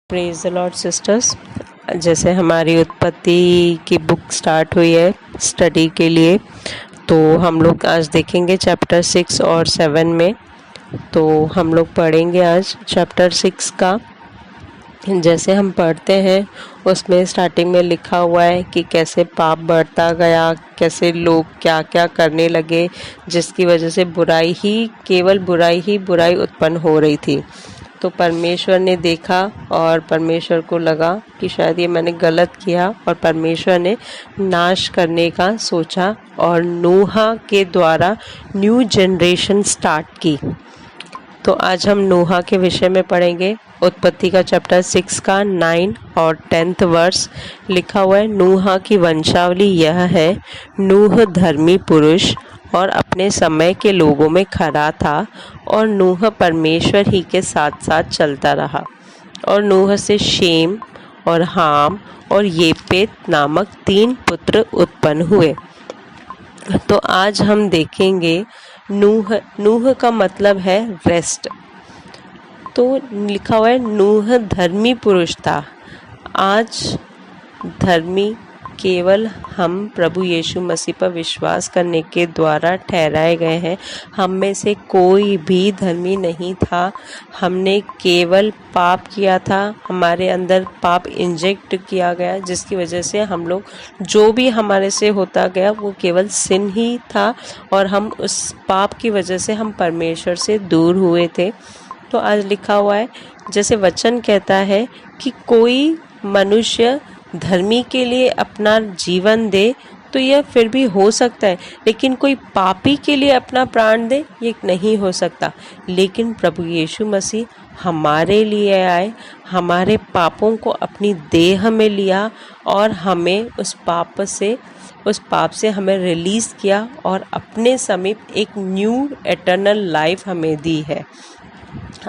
Praise the Lord sisters. जैसे हमारी उत्पत्ति की बुक स्टार्ट हुई है स्टडी के लिए, तो हम लोग आज देखेंगे चैप्टर 6 और 7 में। तो हम लोग पढ़ेंगे आज चैप्टर 6 का। जैसे हम पढ़ते हैं उसमें स्टार्टिंग में लिखा हुआ है कि कैसे पाप बढ़ता गया, कैसे लोग क्या क्या करने लगे, जिसकी वजह से केवल बुराई उत्पन्न हो रही थी। तो परमेश्वर ने देखा और परमेश्वर को लगा कि शायद ये मैंने गलत किया, और परमेश्वर ने नाश करने का सोचा और नूह के द्वारा न्यू जनरेशन स्टार्ट की। तो आज हम नूह के विषय में पढ़ेंगे। उत्पत्ति का चैप्टर 6 का 9 और 10 वर्स लिखा हुआ है। नूह की वंशावली यह है। नूह धर्मी पुरुष और अपने समय के लोगों में खरा था, और नूह परमेश्वर ही के साथ साथ चलता रहा। और नूह से शेम और हाम और येपेत नामक 3 पुत्र उत्पन्न हुए। तो आज हम देखेंगे नूह का मतलब है रेस्ट। तो लिखा हुआ है नूह धर्मी पुरुष था। आज धर्मी केवल हम प्रभु यीशु मसीह पर विश्वास करने के द्वारा ठहराए गए हैं। हम में से कोई भी धर्मी नहीं था। हमने केवल पाप किया था, हमारे अंदर पाप इंजेक्ट किया गया, जिसकी वजह से हम लोग जो भी हमारे से होता गया वो केवल सिन ही था, और हम उस पाप की वजह से हम परमेश्वर से दूर हुए थे। तो आज लिखा हुआ है, जैसे वचन कहता है कि कोई मनुष्य धर्मी के लिए अपना जीवन दे तो यह फिर भी हो सकता है, लेकिन कोई पापी के लिए अपना प्राण दे ये नहीं हो सकता। लेकिन प्रभु यीशु मसीह हमारे लिए आए, हमारे पापों को अपनी देह में लिया और हमें उस पाप से हमें रिलीज किया और अपने समीप एक न्यू एटर्नल लाइफ हमें दी है।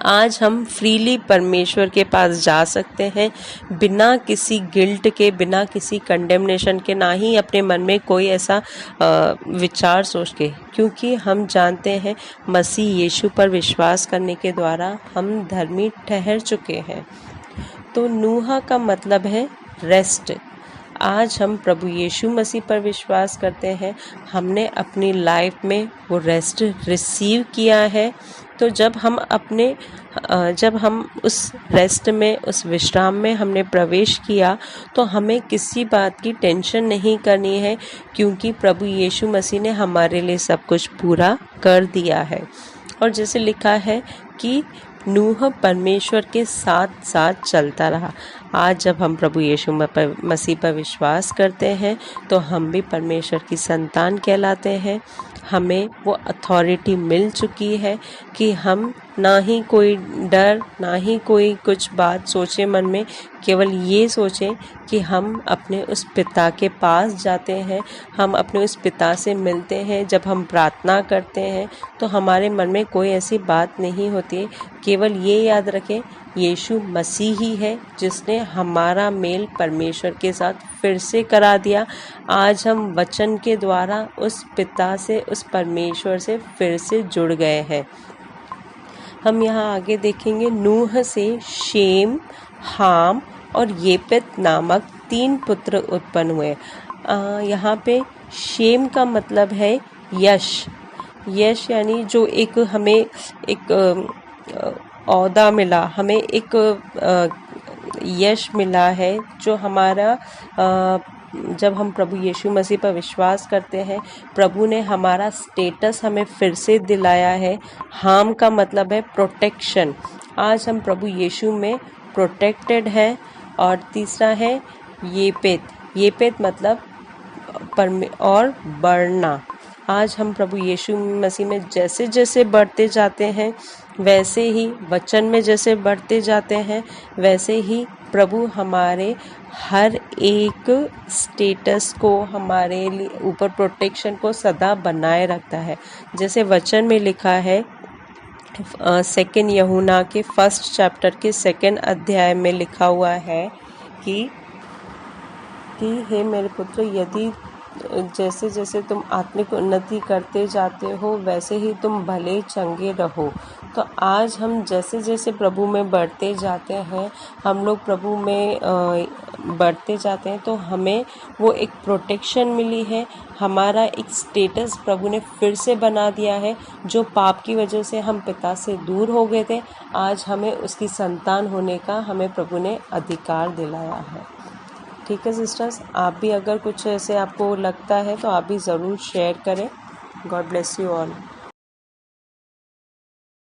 आज हम फ्रीली परमेश्वर के पास जा सकते हैं, बिना किसी गिल्ट के, बिना किसी कंडेमनेशन के, ना ही अपने मन में कोई ऐसा विचार सोच के, क्योंकि हम जानते हैं मसीह यीशु पर विश्वास करने के द्वारा हम धर्मी ठहर चुके हैं। तो नूह का मतलब है रेस्ट। आज हम प्रभु यीशु मसीह पर विश्वास करते हैं, हमने अपनी लाइफ में वो रेस्ट रिसीव किया है। तो जब हम उस रेस्ट में, उस विश्राम में हमने प्रवेश किया, तो हमें किसी बात की टेंशन नहीं करनी है, क्योंकि प्रभु यीशु मसीह ने हमारे लिए सब कुछ पूरा कर दिया है। और जैसे लिखा है कि नूह परमेश्वर के साथ साथ चलता रहा। आज जब हम प्रभु यीशु मसीह पर विश्वास करते हैं तो हम भी परमेश्वर की संतान कहलाते हैं। हमें वो अथॉरिटी मिल चुकी है कि हम ना ही कोई डर, ना ही कोई कुछ बात सोचे मन में, केवल ये सोचें कि हम अपने उस पिता के पास जाते हैं, हम अपने उस पिता से मिलते हैं। जब हम प्रार्थना करते हैं तो हमारे मन में कोई ऐसी बात नहीं होती। केवल ये याद रखें, यीशु मसीह ही है जिसने हमारा मेल परमेश्वर के साथ फिर से करा दिया। आज हम वचन के द्वारा उस पिता से, उस परमेश्वर से फिर से जुड़ गए हैं। हम यहाँ आगे देखेंगे, नूह से शेम, हाम और येपेत नामक 3 पुत्र उत्पन्न हुए। यहाँ पे शेम का मतलब है यश। यश यानी जो हमें एक औहदा मिला, हमें एक यश मिला है, जो हमारा जब हम प्रभु यीशु मसीह पर विश्वास करते हैं, प्रभु ने हमारा स्टेटस हमें फिर से दिलाया है। हाम का मतलब है प्रोटेक्शन। आज हम प्रभु यीशु में प्रोटेक्टेड हैं। और तीसरा है येपेत मतलब और बढ़ना। आज हम प्रभु यीशु मसीह में जैसे जैसे बढ़ते जाते हैं, वैसे ही वचन में जैसे बढ़ते जाते हैं, वैसे ही प्रभु हमारे हर एक स्टेटस को, हमारे ऊपर प्रोटेक्शन को सदा बनाए रखता है। जैसे वचन में लिखा है 2 यूहन्ना के 1 चैप्टर के 2 अध्याय में लिखा हुआ है कि हे मेरे पुत्र, यदि जैसे जैसे तुम आत्मिक उन्नति करते जाते हो, वैसे ही तुम भले चंगे रहो। तो आज हम जैसे जैसे प्रभु में बढ़ते जाते हैं, हम लोग प्रभु में बढ़ते जाते हैं, तो हमें वो एक प्रोटेक्शन मिली है, हमारा एक स्टेटस प्रभु ने फिर से बना दिया है। जो पाप की वजह से हम पिता से दूर हो गए थे, आज हमें उसकी संतान होने का हमें प्रभु ने अधिकार दिलाया है। ठीक है सिस्टर्स, आप भी अगर कुछ ऐसे आपको लगता है तो आप भी ज़रूर शेयर करें। God bless you all.